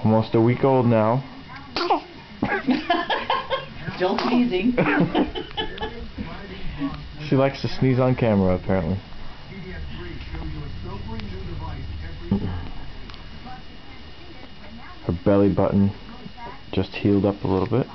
Almost a week old now. Still sneezing. She likes to sneeze on camera, apparently. Her belly button just healed up a little bit.